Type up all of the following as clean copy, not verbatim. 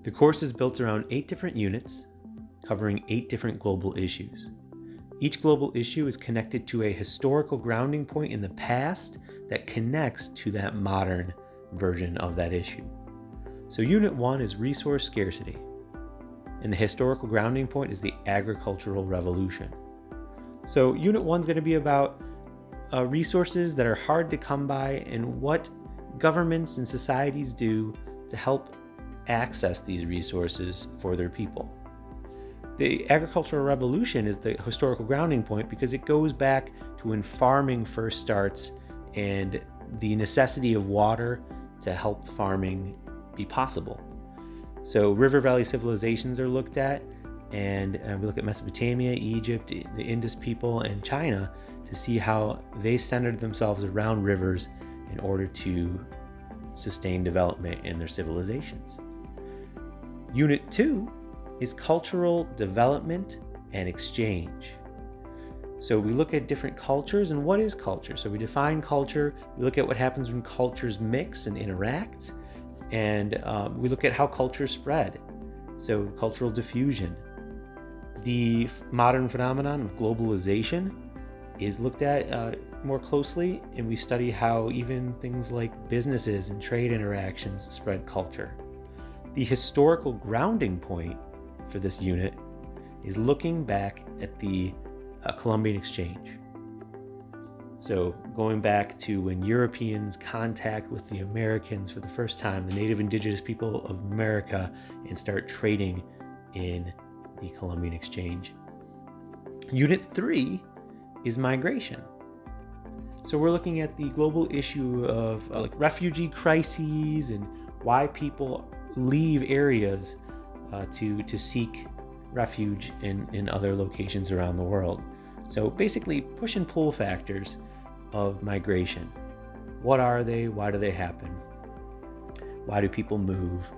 The course is built around 8 different units, covering 8 different global issues. Each global issue is connected to a historical grounding point in the past that connects to that modern version of that issue. So Unit 1 is resource scarcity, and the historical grounding point is the agricultural revolution. So Unit 1 is going to be about resources that are hard to come by and what governments and societies do to help access these resources for their people. The agricultural revolution is the historical grounding point because it goes back to when farming first starts and the necessity of water to help farming be possible. So river valley civilizations are looked at, and we look at Mesopotamia, Egypt, the Indus people, and China to see how they centered themselves around rivers in order to sustain development in their civilizations. Unit 2 is cultural development and exchange. So we look at different cultures and what is culture. So we define culture, we look at what happens when cultures mix and interact, and we look at how cultures spread. So cultural diffusion. The modern phenomenon of globalization is looked at more closely, and we study how even things like businesses and trade interactions spread culture. The historical grounding point for this unit is looking back at the Columbian Exchange. So going back to when Europeans contact with the Americans for the first time, the native indigenous people of America, and start trading in the Columbian Exchange. Unit 3 is migration. So we're looking at the global issue of like refugee crises and why people leave areas to seek refuge in other locations around the world. So basically push and pull factors of migration. What are they? Why do they happen? Why do people move?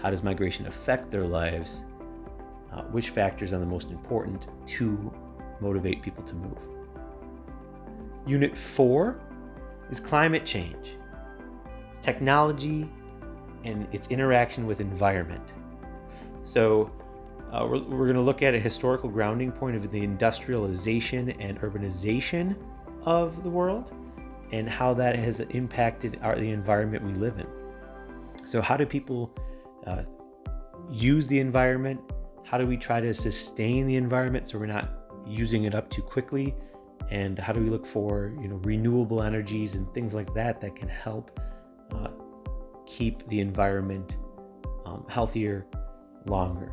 How does migration affect their lives? Which factors are the most important to motivate people to move? Unit 4 is climate change. It's technology and its interaction with environment. So we're going to look at a historical grounding point of the industrialization and urbanization of the world and how that has impacted the environment we live in. So how do people use the environment? How do we try to sustain the environment so we're not using it up too quickly? And how do we look for renewable energies and things like that can help keep the environment healthier longer?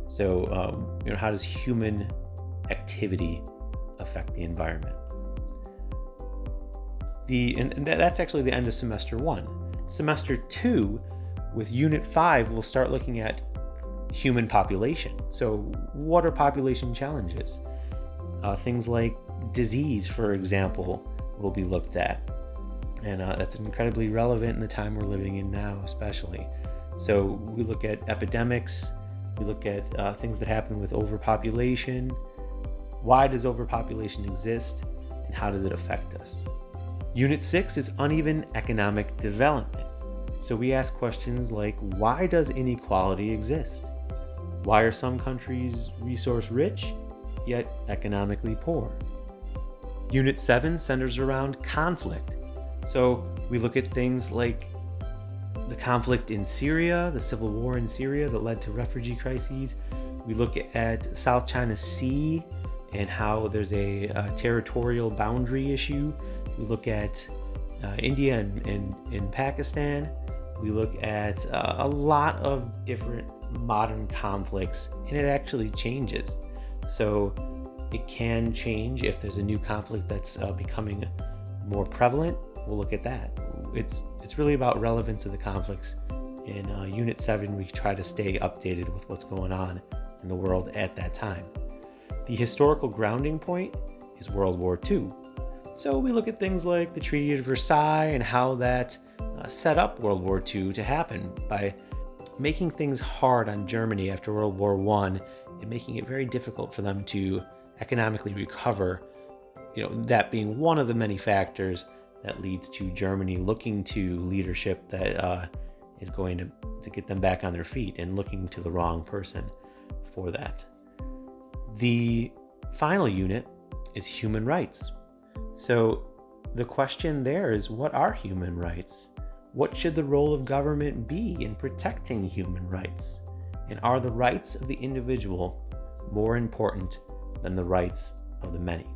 So how does human activity affect the environment? And that's actually the end of semester 1. Semester 2, with Unit 5, we'll start looking at human population. So what are population challenges? Things like disease, for example, will be looked at. And that's incredibly relevant in the time we're living in now, especially. So we look at epidemics, we look at things that happen with overpopulation. Why does overpopulation exist, and how does it affect us? Unit 6 is uneven economic development. So we ask questions like, why does inequality exist? Why are some countries resource rich, yet economically poor? Unit 7 centers around conflict. So we look at things like the conflict in Syria, the civil war in Syria that led to refugee crises. We look at South China Sea and how there's a territorial boundary issue. We look at India and Pakistan. We look at a lot of different modern conflicts, and it actually changes. So it can change if there's a new conflict that's becoming more prevalent. We'll look at that. It's really about relevance of the conflicts. In Unit 7, we try to stay updated with what's going on in the world at that time. The historical grounding point is World War II. So we look at things like the Treaty of Versailles and how that set up World War II to happen by making things hard on Germany after World War I and making it very difficult for them to economically recover, that being one of the many factors that leads to Germany looking to leadership that is going to get them back on their feet, and looking to the wrong person for that. The final unit is human rights. So the question there is, what are human rights? What should the role of government be in protecting human rights? And are the rights of the individual more important than the rights of the many?